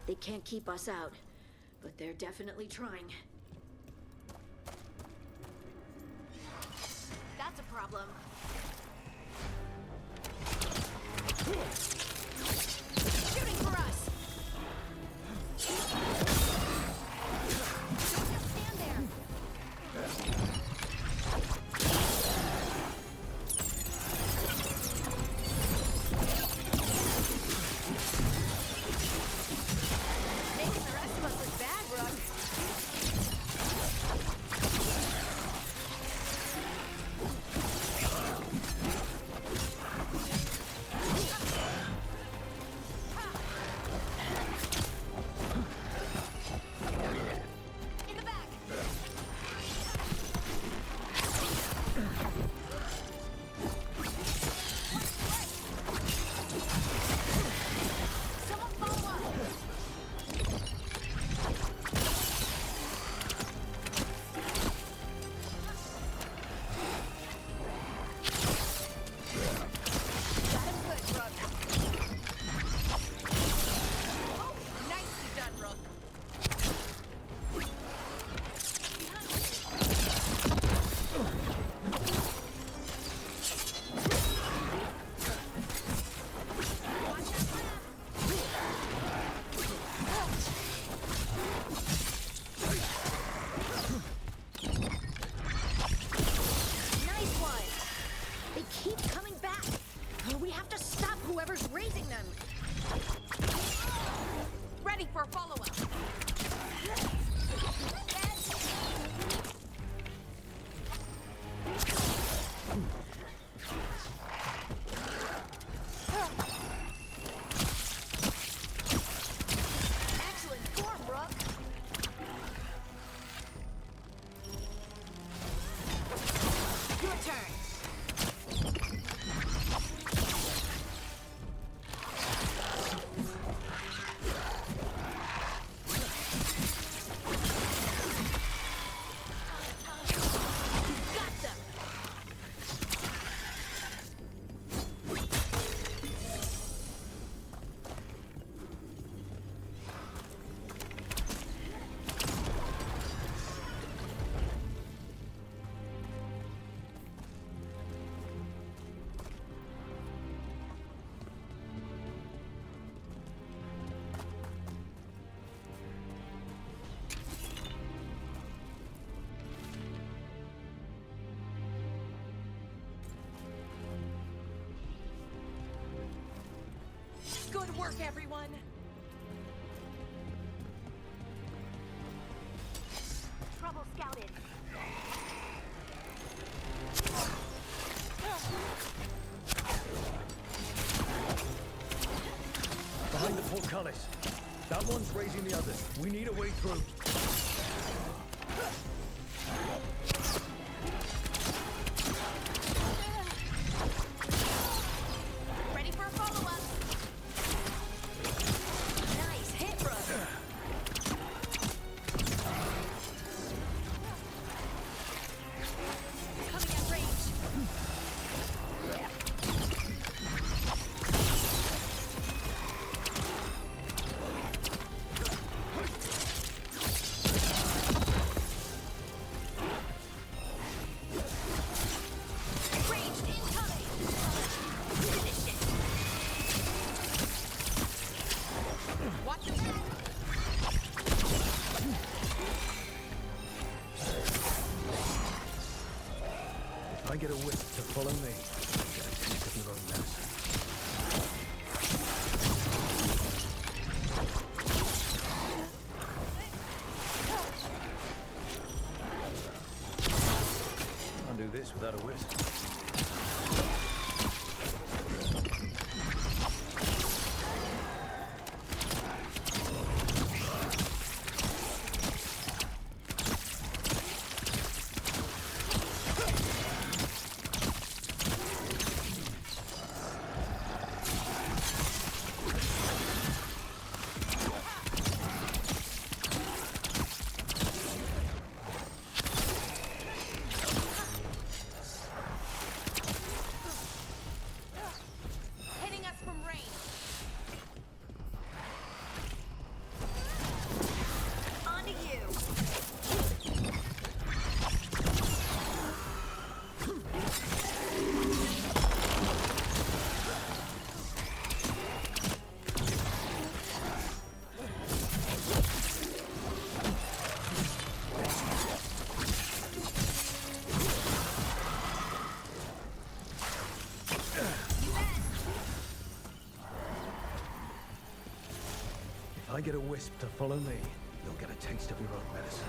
They can't keep us out, but they're definitely trying. That's a problem. Shooting for us! Don't just stand there! Making the rest of us look bad, Rook. In the back! Someone follow up! Got him good, Rook. Oh, nicely done, Rook. Watch that ramp. Nice one. They keep coming back! We have to stop whoever's raising them! Ready for follow-up. Excellent form, Rook. Your turn. Got them. Good work, everyone. Trouble scouted. Behind the portcullis. That one's raising the others. We need a way through. Ready for a follow-up. Nice hit, Rook. Coming at range. Ranged incoming. Finish it. Watch your back. If I get a wisp to follow me, get a taste of your own medicine. Can't do this without a wisp. get a wisp to follow me, you'll get a taste of your own medicine.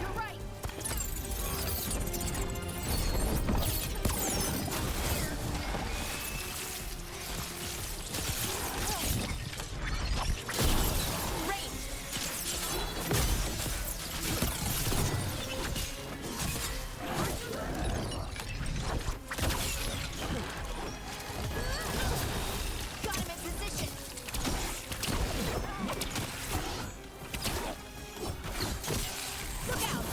You're right. Got him in position. Look out.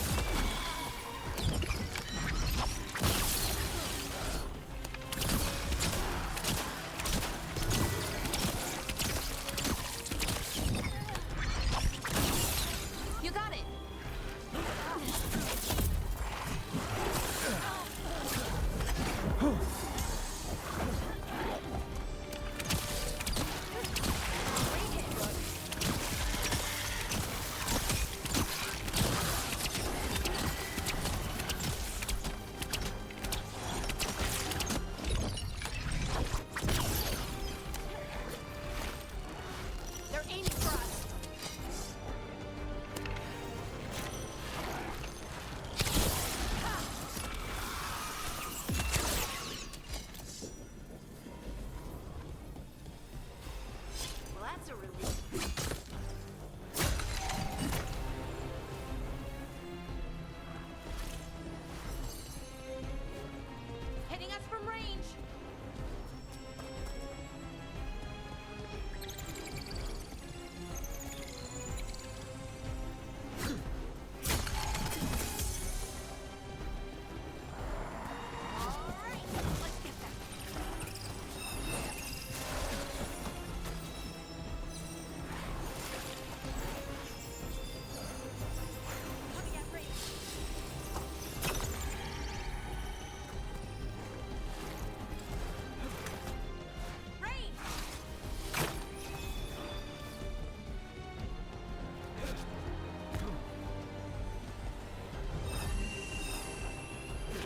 You got it. Great hit, Rook. They're aiming for us. Well, that's a relief. Hitting us from range. All right, let's get them. Coming at range. Range.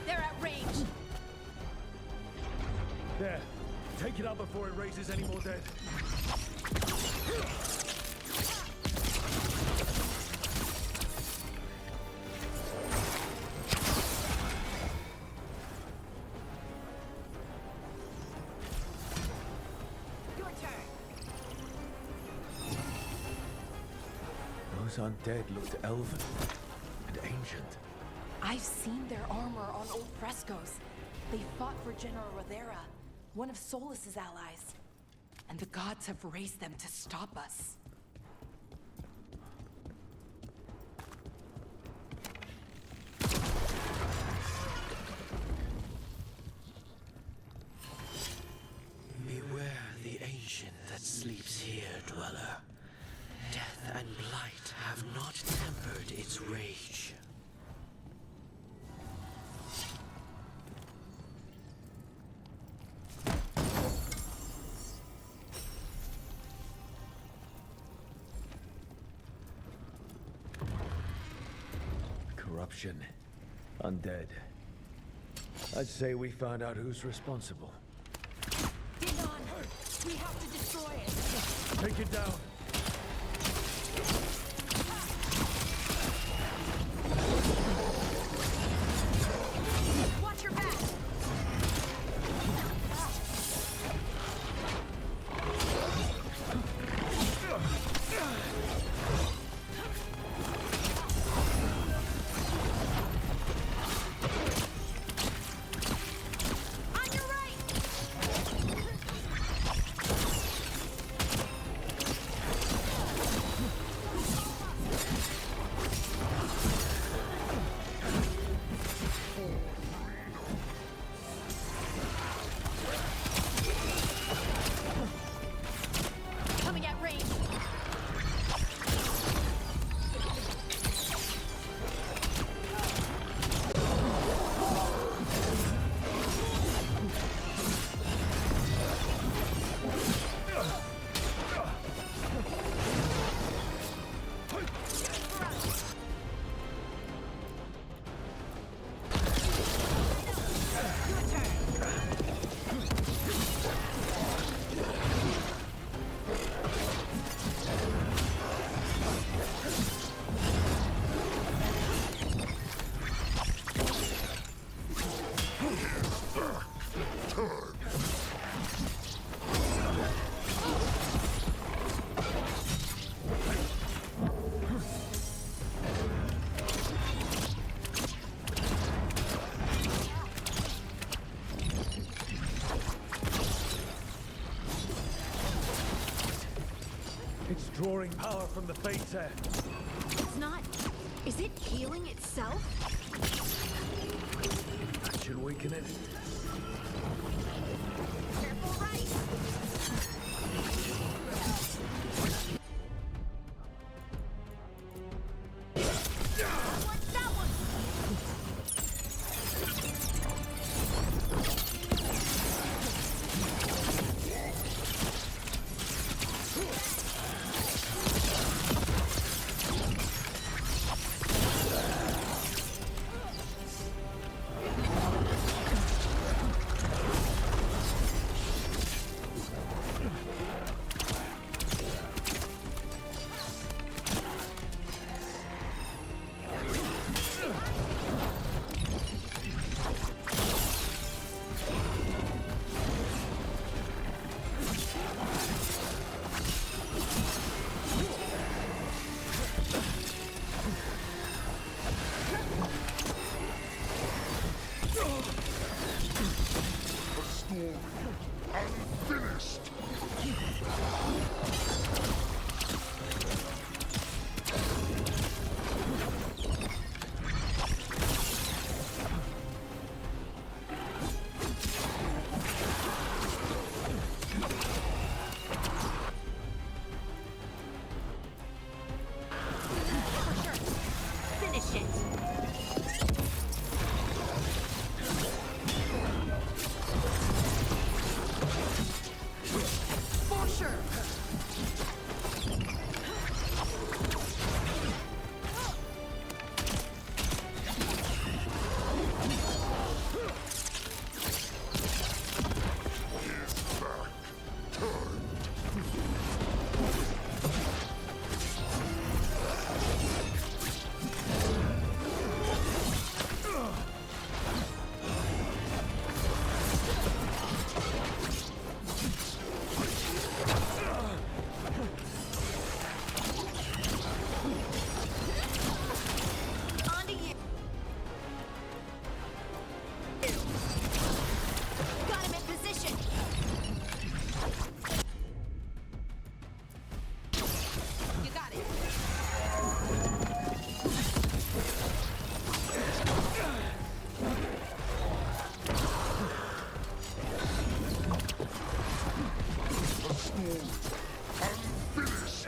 They're at range. There. Take it out before it raises any more dead. Your turn. Those undead looked elven and ancient. I've seen their armor on old frescoes. They fought for General Rivera, one of Solas's allies. And the gods have raised them to stop us. Beware the ancient that sleeps here, dweller. Death and blight have not tempered its rage. Corruption. Undead. I'd say we found out who's responsible. Get on! We have to destroy it! Take it down. Watch your back. On your right. It's drawing power from the Fates. It's not... Is it healing itself? That should weaken it. Careful right. What's that one? Unfinished! Finish it. For sure. His back turned. On to you. Got him in position. You got it. The sword. Unfinished!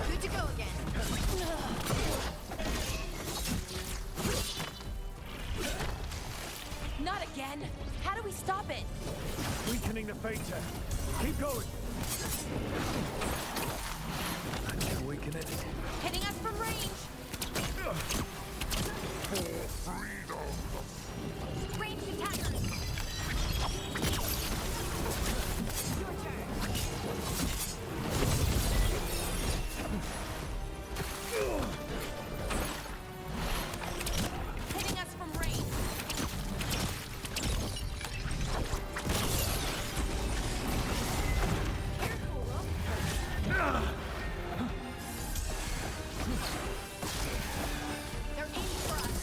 Good to go again. Not again! How do we stop it? Weakening the Fates. Keep going. That should weaken it. Hitting us from range! For freedom! Ranged attackers. Your turn. Hitting us from range. They're aiming for us.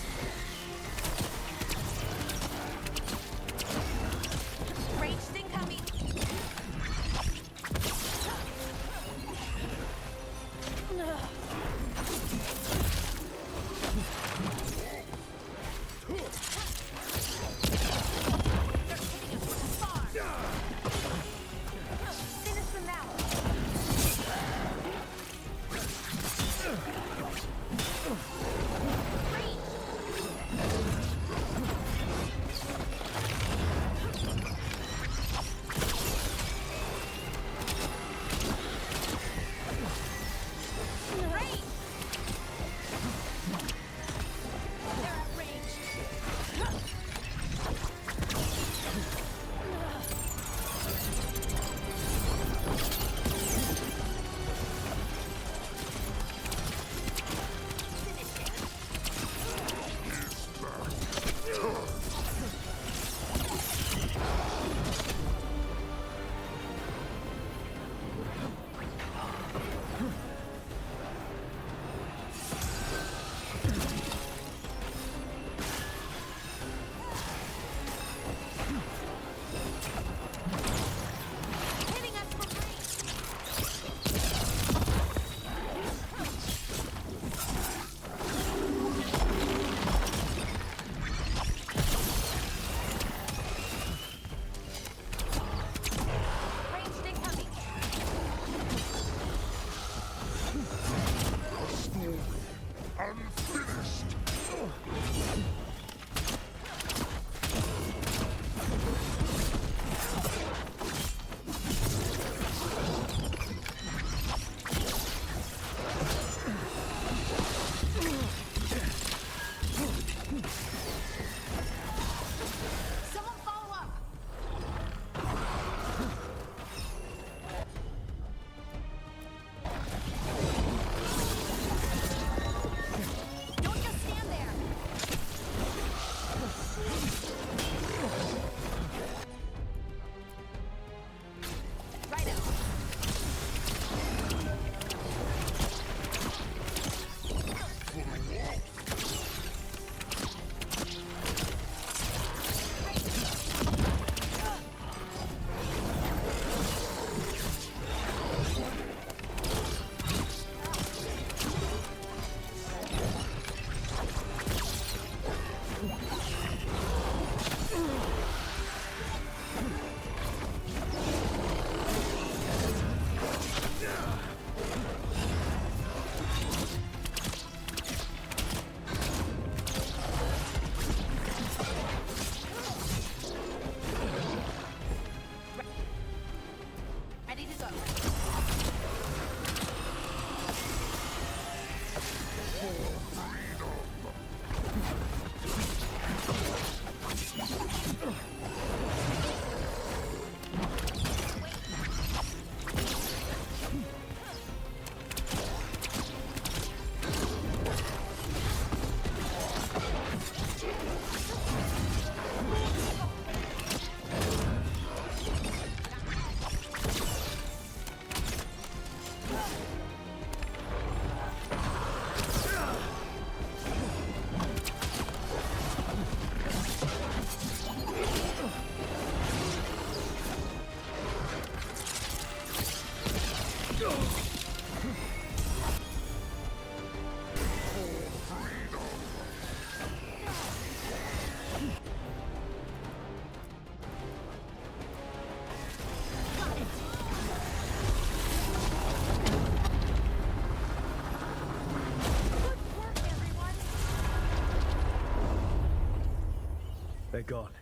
They're gone.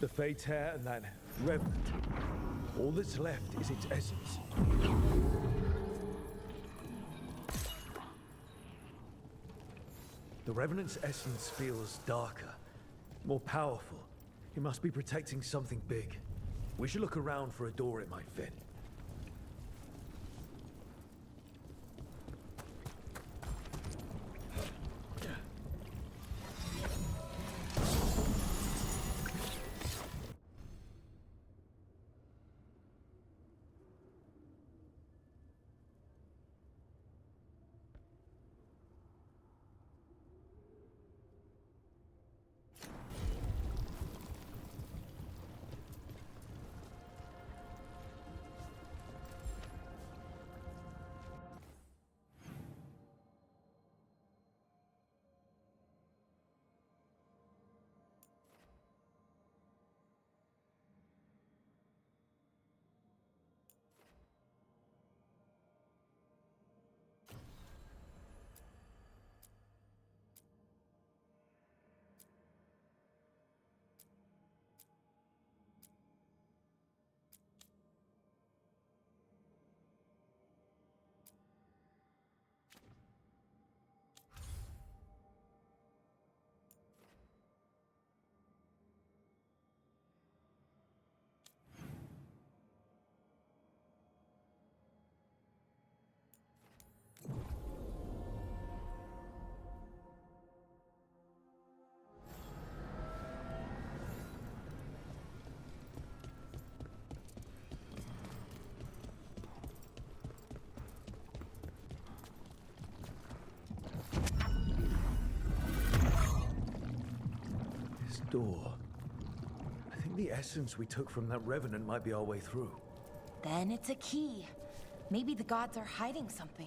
The Fate's hair and that Revenant. All that's left is its essence. The Revenant's essence feels darker, more powerful. He must be protecting something big. We should look around for a door it might fit. Door. I think the essence we took from that Revenant might be our way through. Then it's a key. Maybe the gods are hiding something.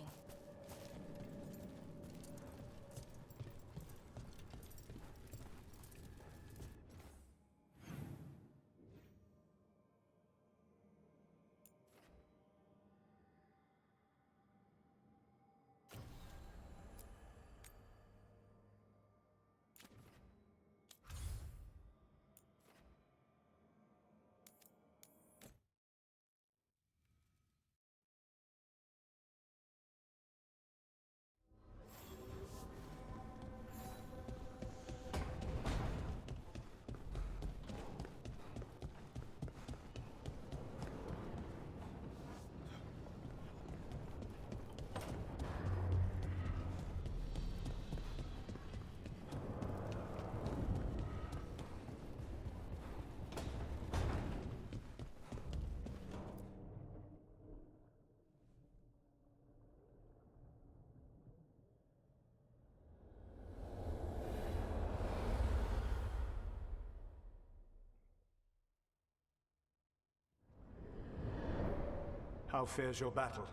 How fares your battle?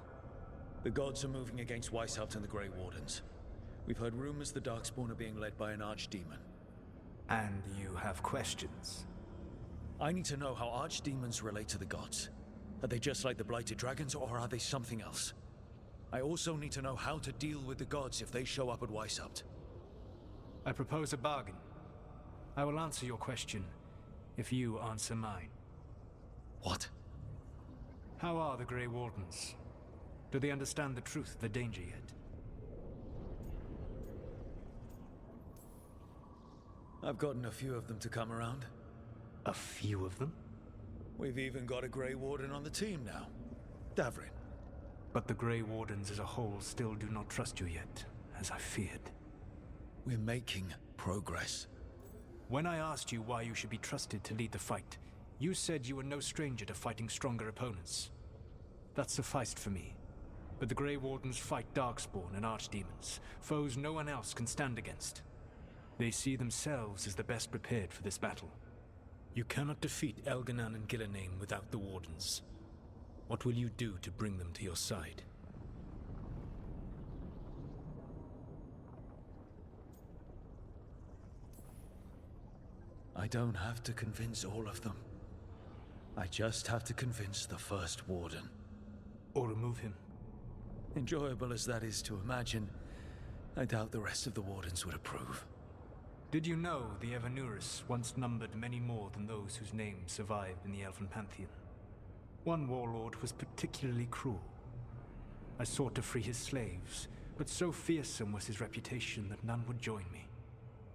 The gods are moving against Weishaupt and the Grey Wardens. We've heard rumors the Darkspawn are being led by an archdemon. And you have questions? I need to know how archdemons relate to the gods. Are they just like the Blighted Dragons, or are they something else? I also need to know how to deal with the gods if they show up at Weishaupt. I propose a bargain. I will answer your question if you answer mine. What? How are the Grey Wardens? Do they understand the truth of the danger yet? I've gotten a few of them to come around. A few of them? We've even got a Grey Warden on the team now. Davrin. But the Grey Wardens as a whole still do not trust you yet, as I feared. We're making progress. When I asked you why you should be trusted to lead the fight, you said you were no stranger to fighting stronger opponents. That sufficed for me. But the Grey Wardens fight Darkspawn and Archdemons, foes no one else can stand against. They see themselves as the best prepared for this battle. You cannot defeat Elganan and Gillenane without the Wardens. What will you do to bring them to your side? I don't have to convince all of them. I just have to convince the first Warden. Or remove him. Enjoyable as that is to imagine, I doubt the rest of the Wardens would approve. Did you know the Evanurus once numbered many more than those whose names survive in the Elven Pantheon? One warlord was particularly cruel. I sought to free his slaves, but so fearsome was his reputation that none would join me.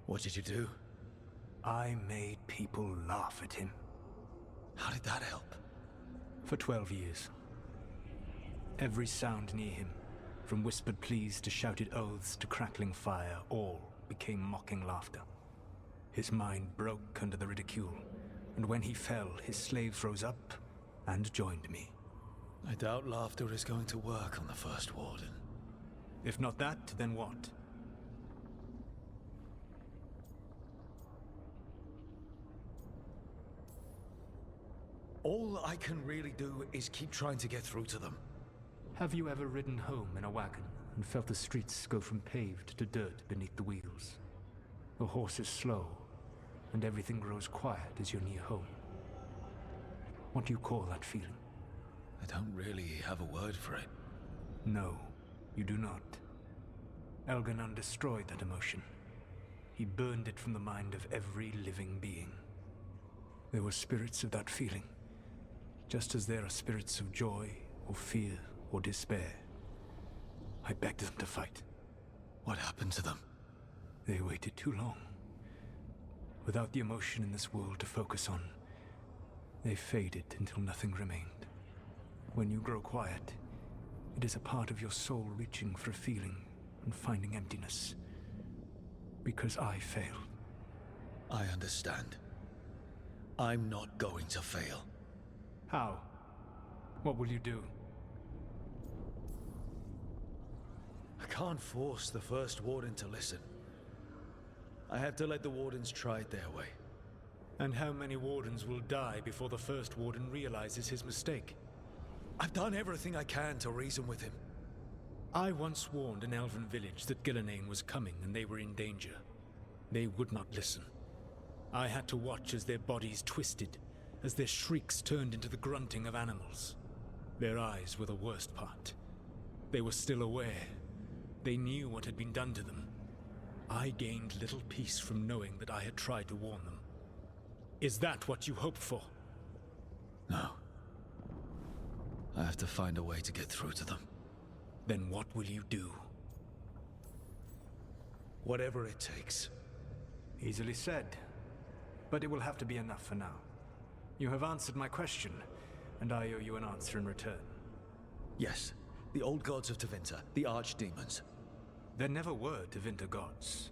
What did you do? I made people laugh at him. How did that help? For 12 years. Every sound near him, from whispered pleas to shouted oaths to crackling fire, all became mocking laughter. His mind broke under the ridicule, and when he fell, his slaves rose up and joined me. I doubt laughter is going to work on the First Warden. If not that, then what? All I can really do is keep trying to get through to them. Have you ever ridden home in a wagon and felt the streets go from paved to dirt beneath the wheels? The horse is slow, and everything grows quiet as you're near home. What do you call that feeling? I don't really have a word for it. No, you do not. Elganon destroyed that emotion. He burned it from the mind of every living being. There were spirits of that feeling, just as there are spirits of joy, or fear, or despair. I begged them to fight. What happened to them? They waited too long. Without the emotion in this world to focus on, they faded until nothing remained. When you grow quiet, it is a part of your soul reaching for a feeling and finding emptiness. Because I failed. I understand. I'm not going to fail. How? What will you do? I can't force the First Warden to listen. I have to let the Wardens try it their way. And how many Wardens will die before the First Warden realizes his mistake? I've done everything I can to reason with him. I once warned an elven village that Gillenane was coming and they were in danger. They would not listen. I had to watch as their bodies twisted, as their shrieks turned into the grunting of animals. Their eyes were the worst part. They were still aware. They knew what had been done to them. I gained little peace from knowing that I had tried to warn them. Is that what you hoped for? No. I have to find a way to get through to them. Then what will you do? Whatever it takes. Easily said. But it will have to be enough for now. You have answered my question, and I owe you an answer in return. Yes, the old gods of Tevinter, the archdemons. There never were Tevinter gods.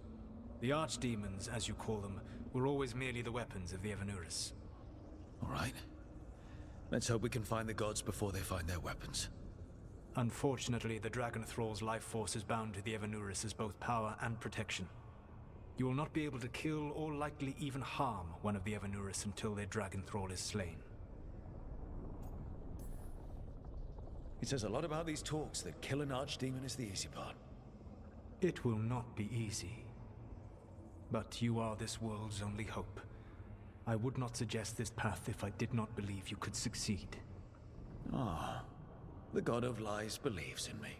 The archdemons, as you call them, were always merely the weapons of the Evanurus. All right. Let's hope we can find the gods before they find their weapons. Unfortunately, the Dragon Thrall's life force is bound to the Evanurus as both power and protection. You will not be able to kill or likely even harm one of the Evanurus until their Dragon Thrall is slain. It says a lot about these talks that kill an archdemon is the easy part. It will not be easy. But you are this world's only hope. I would not suggest this path if I did not believe you could succeed. Ah, the god of lies believes in me.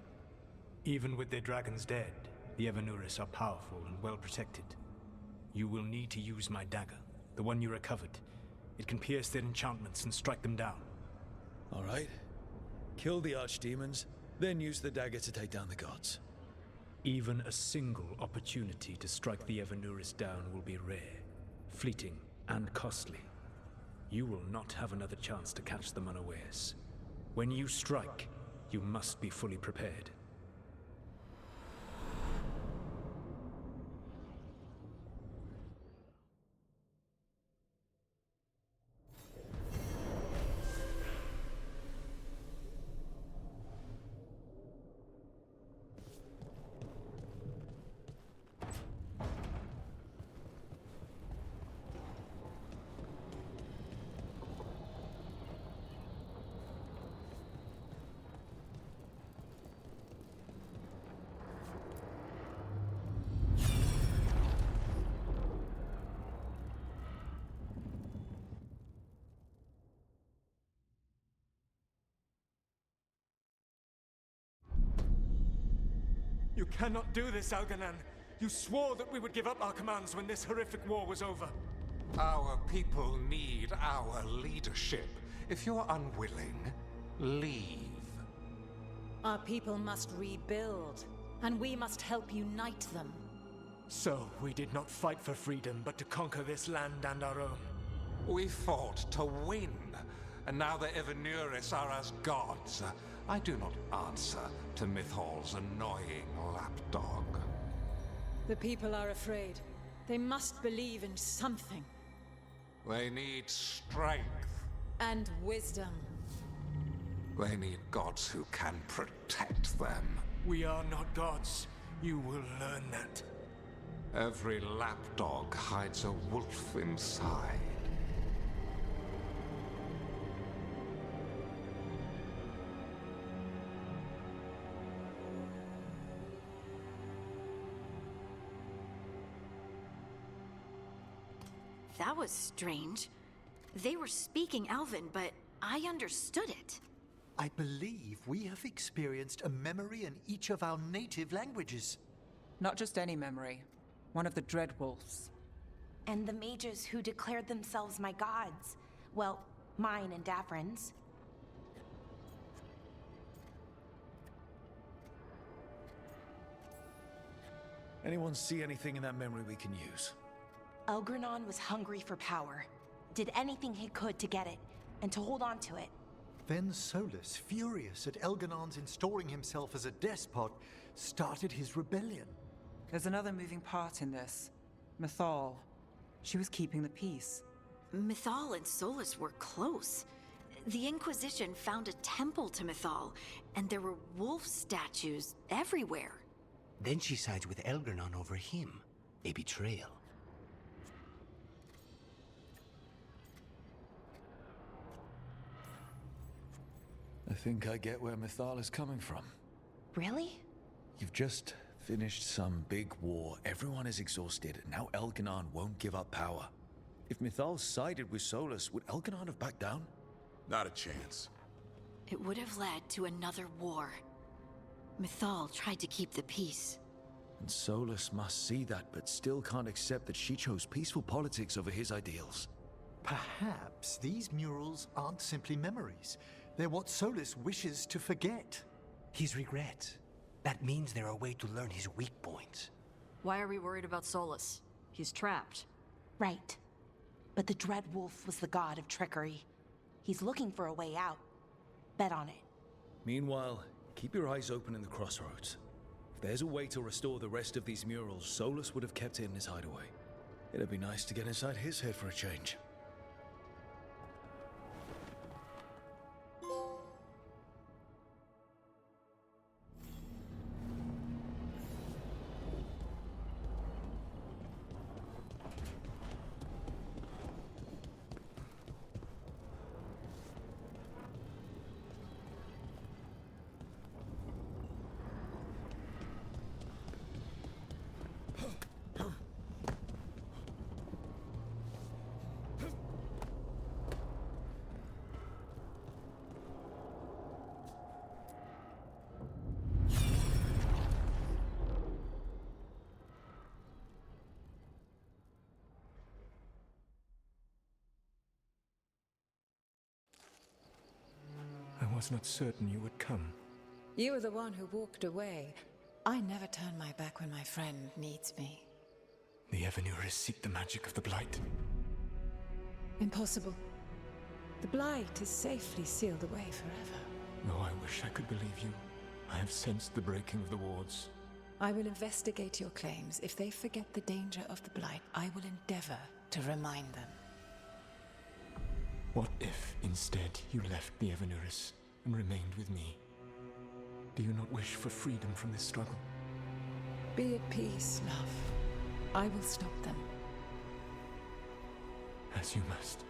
Even with their dragons dead, the Evanurus are powerful and well protected. You will need to use my dagger, the one you recovered. It can pierce their enchantments and strike them down. All right. Kill the archdemons, then use the dagger to take down the gods. Even a single opportunity to strike the Evanurus down will be rare, fleeting, and costly. You will not have another chance to catch them unawares. When you strike, you must be fully prepared. You cannot do this, Elganon! You swore that we would give up our commands when this horrific war was over. Our people need our leadership. If you're unwilling, leave. Our people must rebuild, and we must help unite them. So, we did not fight for freedom, but to conquer this land and our own. We fought to win, and now the Evanuris are as gods. I do not answer to Mythal's annoying lapdog. The people are afraid. They must believe in something. They need strength. And wisdom. They need gods who can protect them. We are not gods. You will learn that. Every lapdog hides a wolf inside. That was strange. They were speaking Elven, but I understood it. I believe we have experienced a memory in each of our native languages. Not just any memory. One of the Dreadwolves. And the mages who declared themselves my gods. Well, mine and Davrin's. Anyone see anything in that memory we can use? Elgranon was hungry for power. Did anything he could to get it, and to hold on to it. Then Solas, furious at Elganon's installing himself as a despot, started his rebellion. There's another moving part in this. Mythal. She was keeping the peace. Mythal and Solas were close. The Inquisition found a temple to Mythal, and there were wolf statues everywhere. Then she sides with Elgranon over him. A betrayal. I think I get where Mythal is coming from. Really? You've just finished some big war. Everyone is exhausted. Now Elganon won't give up power. If Mythal sided with Solas, would Elganon have backed down? Not a chance. It would have led to another war. Mythal tried to keep the peace. And Solas must see that, but still can't accept that she chose peaceful politics over his ideals. Perhaps these murals aren't simply memories. They're what Solas wishes to forget. His regrets. That means they're a way to learn his weak points. Why are we worried about Solas? He's trapped. Right. But the Dreadwolf was the god of trickery. He's looking for a way out. Bet on it. Meanwhile, keep your eyes open in the crossroads. If there's a way to restore the rest of these murals, Solas would have kept it in his hideaway. It'd be nice to get inside his head for a change. I was not certain you would come. You were the one who walked away. I never turn my back when my friend needs me. The Evanuris seek the magic of the Blight. Impossible. The Blight is safely sealed away forever. Oh, I wish I could believe you. I have sensed the breaking of the wards. I will investigate your claims. If they forget the danger of the Blight, I will endeavor to remind them. What if, instead, you left the Evanuris and remained with me? Do you not wish for freedom from this struggle? Be at peace, love. I will stop them. As you must.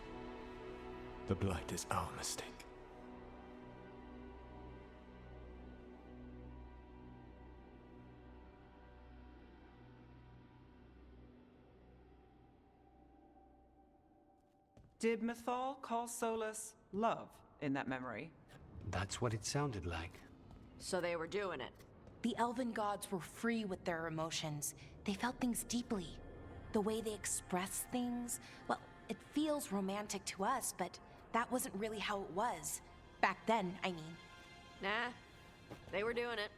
The Blight is our mistake. Did Mythal call Solas love in that memory? That's what it sounded like. So they were doing it. The elven gods were free with their emotions. They felt things deeply. The way they express things, well, it feels romantic to us, but that wasn't really how it was. Back then, I mean. Nah, they were doing it.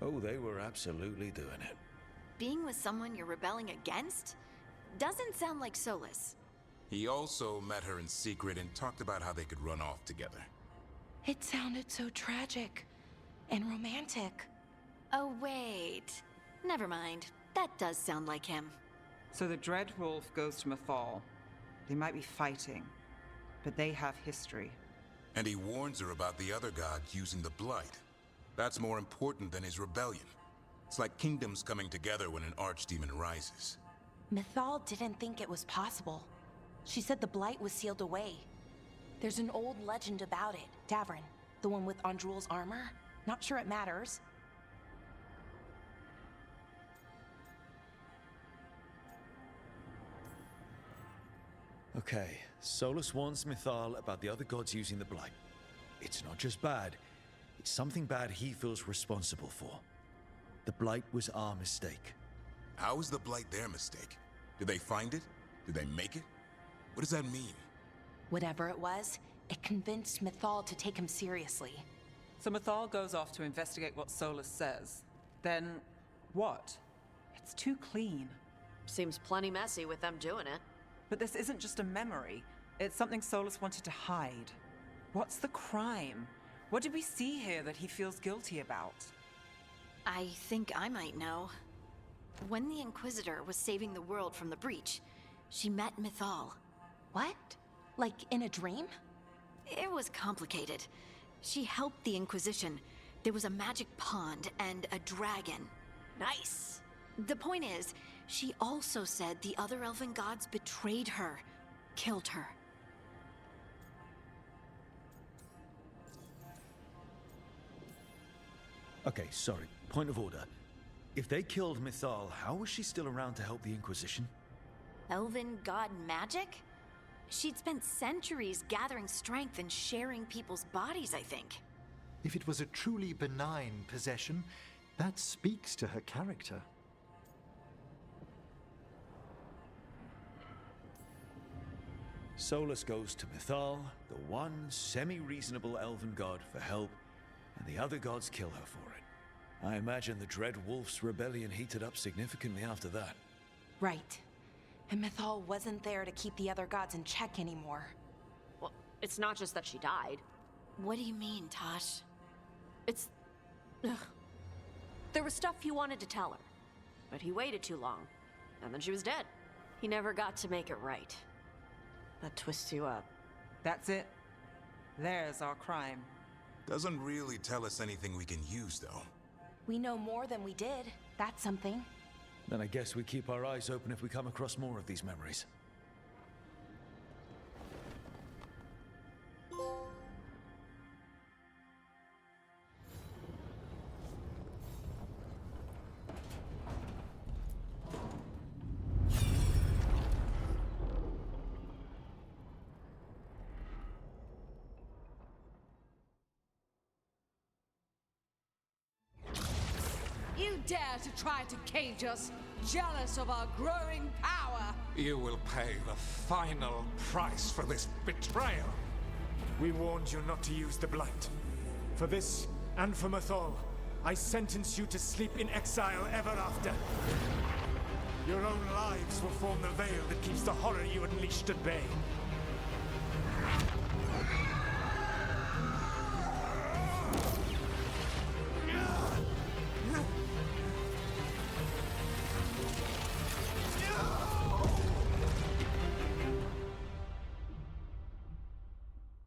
Oh, they were absolutely doing it. Being with someone you're rebelling against? Doesn't sound like Solas. He also met her in secret and talked about how they could run off together. It sounded so tragic and romantic. Oh, wait. Never mind. That does sound like him. So the Dread Wolf goes to Mythal. They might be fighting, but they have history. And he warns her about the other gods using the Blight. That's more important than his rebellion. It's like kingdoms coming together when an archdemon rises. Mythal didn't think it was possible. She said the Blight was sealed away. There's an old legend about it. Davrin, the one with Andrul's armor. Not sure it matters. Okay, Solas warns Mythal about the other gods using the Blight. It's not just bad, it's something bad he feels responsible for. The Blight was our mistake. How is the Blight their mistake? Did they find it? Did they make it? What does that mean? Whatever it was, it convinced Mythal to take him seriously. So Mythal goes off to investigate what Solas says. Then, what? It's too clean. Seems plenty messy with them doing it. But this isn't just a memory. It's something Solas wanted to hide. What's the crime? What did we see here that he feels guilty about? I think I might know. When the Inquisitor was saving the world from the breach, she met Mythal. What? Like in a dream? It was complicated. She helped the Inquisition. There was a magic pond and a dragon. Nice. The point is, she also said the other elven gods betrayed her, killed her. Okay, sorry. Point of order. If they killed Mythal, how was she still around to help the Inquisition? Elven god magic? She'd spent centuries gathering strength and sharing people's bodies, I think. If it was a truly benign possession, that speaks to her character. Solas goes to Mythal, the one semi-reasonable elven god, for help, and the other gods kill her for it. I imagine the Dread Wolf's rebellion heated up significantly after that. Right. And Mythal wasn't there to keep the other gods in check anymore. Well, it's not just that she died. What do you mean, Tosh? It's... Ugh. There was stuff he wanted to tell her, but he waited too long, and then she was dead. He never got to make it right. That twists you up. That's it. There's our crime. Doesn't really tell us anything we can use, though. We know more than we did. That's something. Then I guess we keep our eyes open if we come across more of these memories. You dare to try to cage us, jealous of our growing power! You will pay the final price for this betrayal. We warned you not to use the Blight. For this, and for Mythal, I sentence you to sleep in exile ever after. Your own lives will form the veil that keeps the horror you unleashed at bay.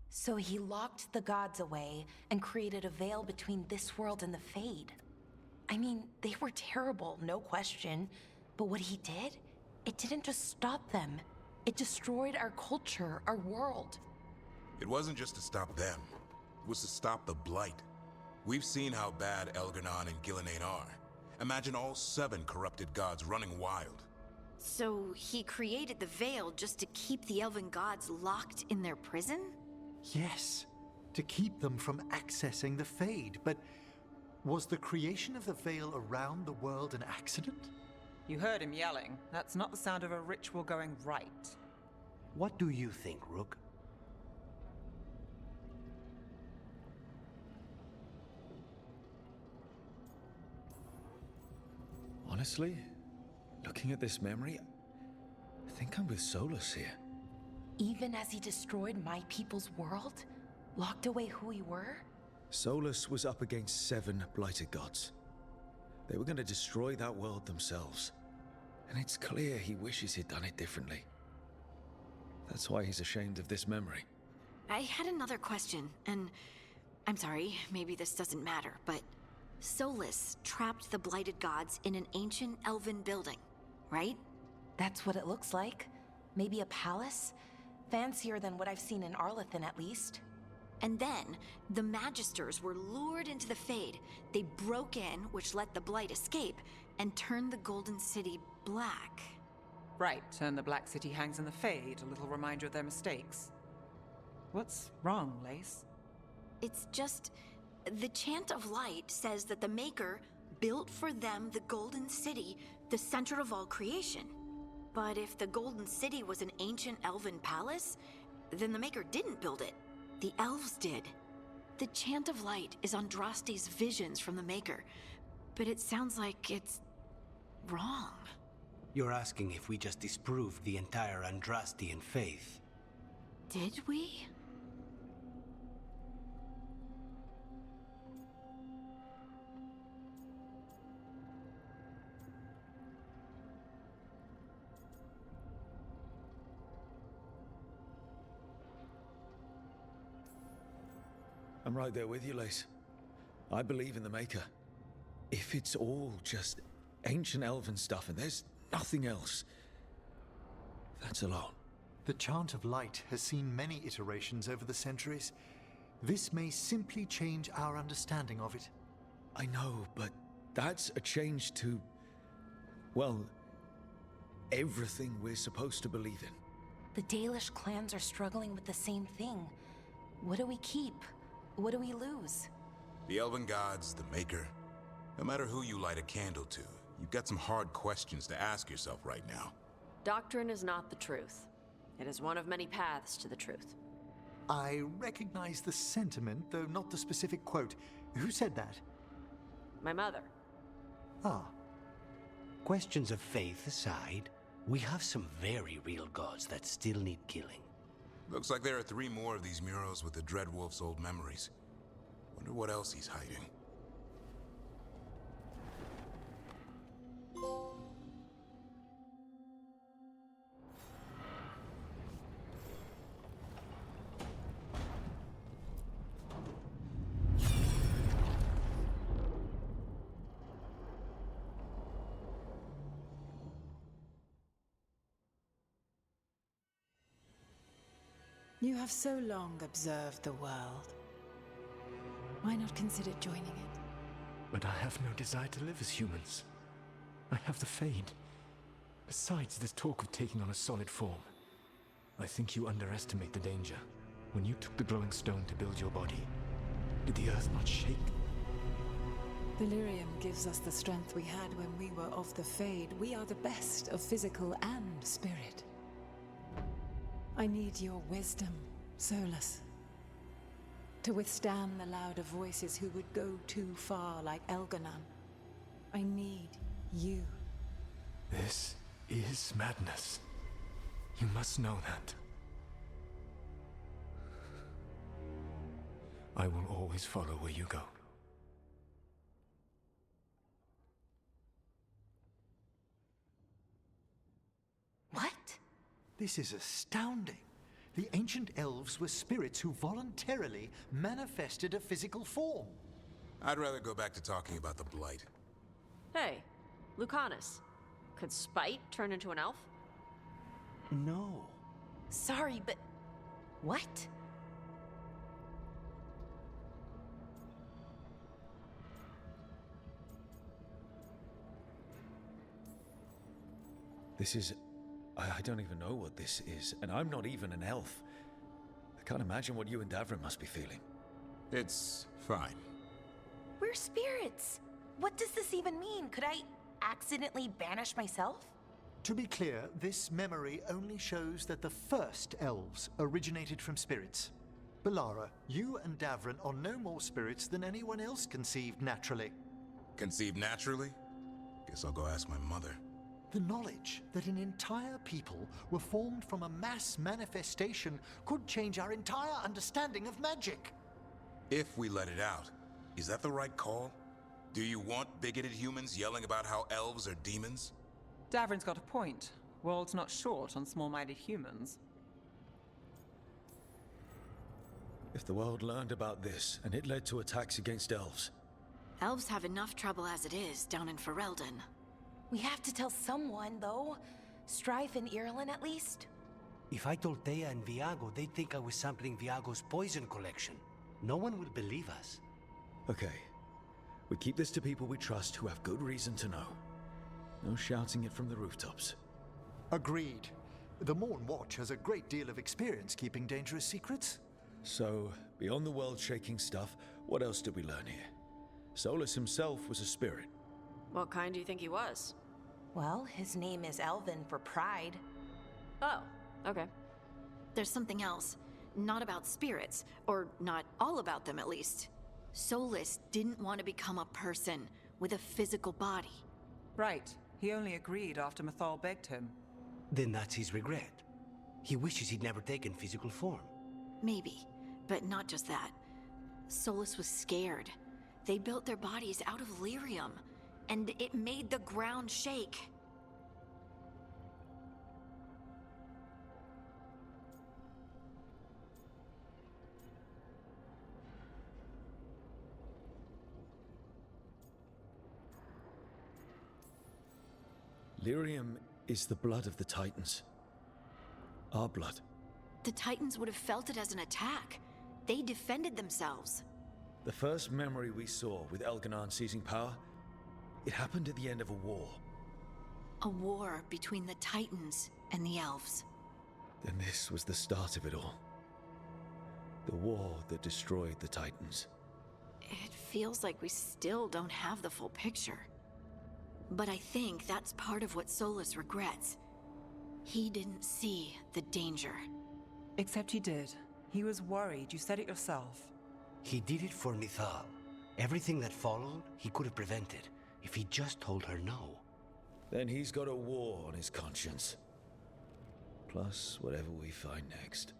So he locked the gods away and created a veil between this world and the Fade. I mean, they were terrible, no question. But what he did, it didn't just stop them. It destroyed our culture, our world. It wasn't just to stop them. It was to stop the Blight. We've seen how bad Elgar'nan and Gillenane are. Imagine all 7 corrupted gods running wild. So he created the veil just to keep the elven gods locked in their prison? Yes, to keep them from accessing the Fade, but Was the creation of the Veil around the world an accident? You heard him yelling. That's not the sound of a ritual going right. What do you think, Rook? Honestly, looking at this memory, I think I'm with Solas here. Even as he destroyed my people's world? Locked away who we were? Solas was up against 7 blighted gods. They were going to destroy that world themselves. And it's clear he wishes he'd done it differently. That's why he's ashamed of this memory. I had another question, and I'm sorry, maybe this doesn't matter, but Solas trapped the blighted gods in an ancient elven building, right? That's what it looks like. Maybe a palace? Fancier than what I've seen in Arlethan, at least. And then, the Magisters were lured into the Fade. They broke in, which let the Blight escape, and turned the Golden City black. Right, and the Black City hangs in the Fade, a little reminder of their mistakes. What's wrong, Lace? It's just... the Chant of Light says that the Maker built for them the Golden City, the center of all creation. But if the Golden City was an ancient elven palace, then the Maker didn't build it. The elves did. The Chant of Light is Andraste's visions from the Maker, but it sounds like it's wrong. You're asking if we just disproved the entire Andrastian faith. Did we? I'm right there with you, Lace. I believe in the Maker. If it's all just ancient elven stuff and there's nothing else, that's alone. The Chant of Light has seen many iterations over the centuries. This may simply change our understanding of it. I know, but that's a change to, well, everything we're supposed to believe in. The Dalish clans are struggling with the same thing. What do we keep? What do we lose? The elven gods, the Maker. No matter who you light a candle to, you've got some hard questions to ask yourself right now. Doctrine is not the truth. It is one of many paths to the truth. I recognize the sentiment, though not the specific quote. Who said that? My mother. Ah. Questions of faith aside, we have some very real gods that still need killing. Looks like there are 3 more of these murals with the Dreadwolf's old memories. Wonder what else he's hiding. You have so long observed the world. Why not consider joining it? But I have no desire to live as humans. I have the Fade. Besides, this talk of taking on a solid form. I think you underestimate the danger. When you took the glowing stone to build your body, did the earth not shake? Delirium gives us the strength we had when we were of the Fade. We are the best of physical and spirit. I need your wisdom, Solas. To withstand the louder voices who would go too far like Elganon. I need you. This is madness. You must know that. I will always follow where you go. What? This is astounding. The ancient elves were spirits who voluntarily manifested a physical form. I'd rather go back to talking about the Blight. Hey, Lucanus. Could Spite turn into an elf? No. Sorry, but... what? This is... I don't even know what this is, and I'm not even an elf. I can't imagine what you and Davrin must be feeling. It's fine. We're spirits. What does this even mean? Could I accidentally banish myself? To be clear, this memory only shows that the first elves originated from spirits. Balara, you and Davrin are no more spirits than anyone else conceived naturally. Conceived naturally? Guess I'll go ask my mother. The knowledge that an entire people were formed from a mass manifestation could change our entire understanding of magic. If we let it out, is that the right call? Do you want bigoted humans yelling about how elves are demons? Davrin's got a point. World's not short on small-minded humans. If the world learned about this, and it led to attacks against elves. Elves have enough trouble as it is down in Ferelden. We have to tell someone, though. Strife and Irulan, at least. If I told Thea and Viago, they'd think I was sampling Viago's poison collection. No one would believe us. Okay. We keep this to people we trust who have good reason to know. No shouting it from the rooftops. Agreed. The Morn Watch has a great deal of experience keeping dangerous secrets. So, beyond the world-shaking stuff, what else did we learn here? Solas himself was a spirit. What kind do you think he was? Well, his name is Elven for pride. Oh, okay. There's something else. Not about spirits, or not all about them at least. Solas didn't want to become a person with a physical body. Right. He only agreed after Mathal begged him. Then that's his regret. He wishes he'd never taken physical form. Maybe, but not just that. Solas was scared. They built their bodies out of lyrium, and it made the ground shake. Lyrium is the blood of the Titans. Our blood. The Titans would have felt it as an attack. They defended themselves. The first memory we saw with Elganon seizing power, it happened at the end of a war. A war between the Titans and the Elves. Then this was the start of it all. The war that destroyed the Titans. It feels like we still don't have the full picture. But I think that's part of what Solas regrets. He didn't see the danger. Except he did. He was worried. You said it yourself. He did it for Mithal. Everything that followed, he could have prevented, if he just told her no. Then he's got a war on his conscience. Plus, whatever we find next.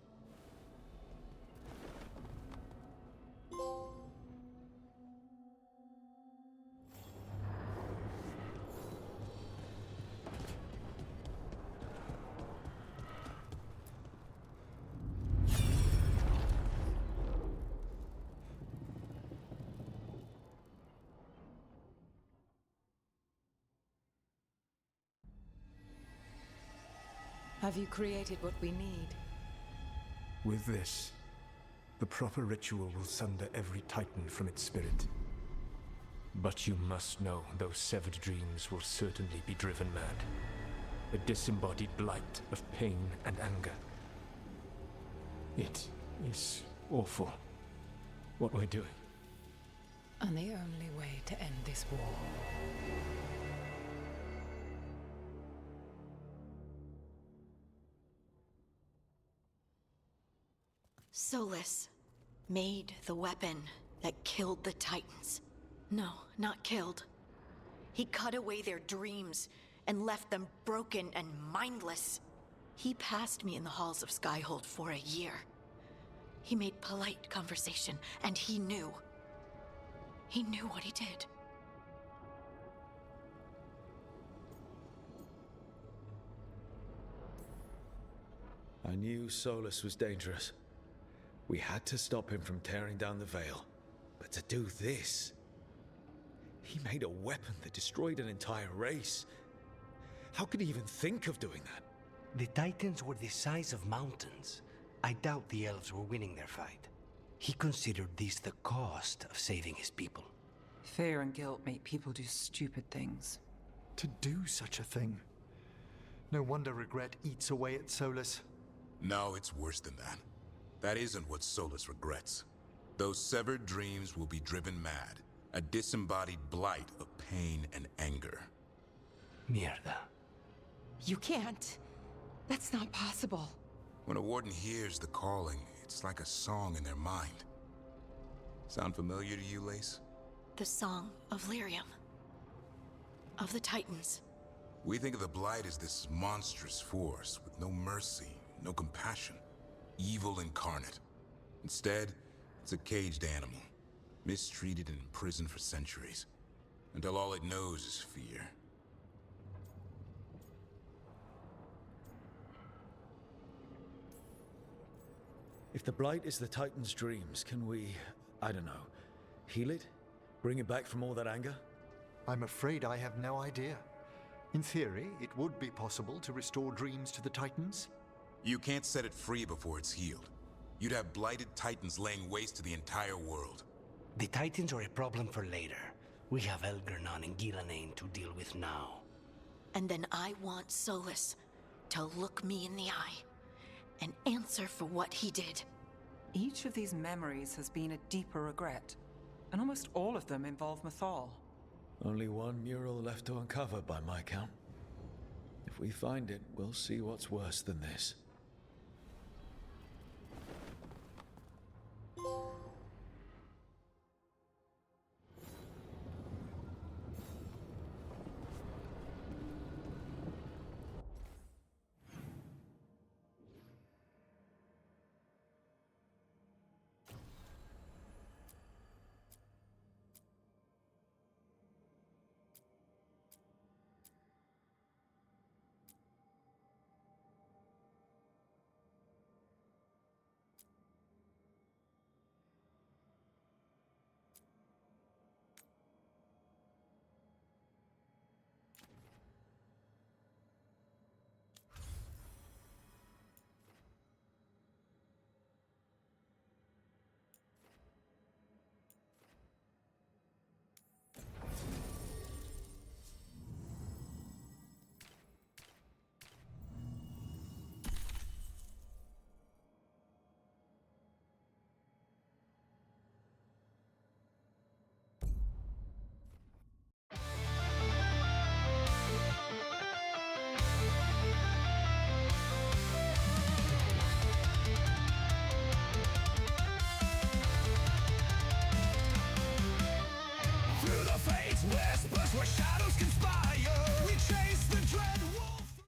Have you created what we need? With this, the proper ritual will sunder every Titan from its spirit. But you must know those severed dreams will certainly be driven mad. A disembodied blight of pain and anger. It is awful what we're doing. And the only way to end this war. Solas made the weapon that killed the Titans. No, not killed. He cut away their dreams and left them broken and mindless. He passed me in the halls of Skyhold for a year. He made polite conversation, and he knew. He knew what he did. I knew Solas was dangerous. We had to stop him from tearing down the Veil. But to do this... He made a weapon that destroyed an entire race. How could he even think of doing that? The Titans were the size of mountains. I doubt the elves were winning their fight. He considered this the cost of saving his people. Fear and guilt make people do stupid things. To do such a thing. No wonder regret eats away at Solas. No, it's worse than that. That isn't what Solas regrets. Those severed dreams will be driven mad, A disembodied blight of pain and anger. Mierda. You can't. That's not possible. When a warden hears the calling, it's like a song in their mind. Sound familiar to you, Lace? The Song of Lyrium. Of the Titans. We think of the Blight as this monstrous force with no mercy, no compassion. Evil incarnate. Instead, it's a caged animal. Mistreated and imprisoned for centuries. Until all it knows is fear. If the Blight is the Titan's dreams, can we, I don't know, heal it? Bring it back from all that anger? I'm afraid I have no idea. In theory, it would be possible to restore dreams to the Titans. You can't set it free before it's healed. You'd have blighted Titans laying waste to the entire world. The Titans are a problem for later. We have Elgernon and Ghilanane to deal with now. And then I want Solas to look me in the eye and answer for what he did. Each of these memories has been a deeper regret, and almost all of them involve Mythal. Only one mural left to uncover by my count. If we find it, we'll see what's worse than this.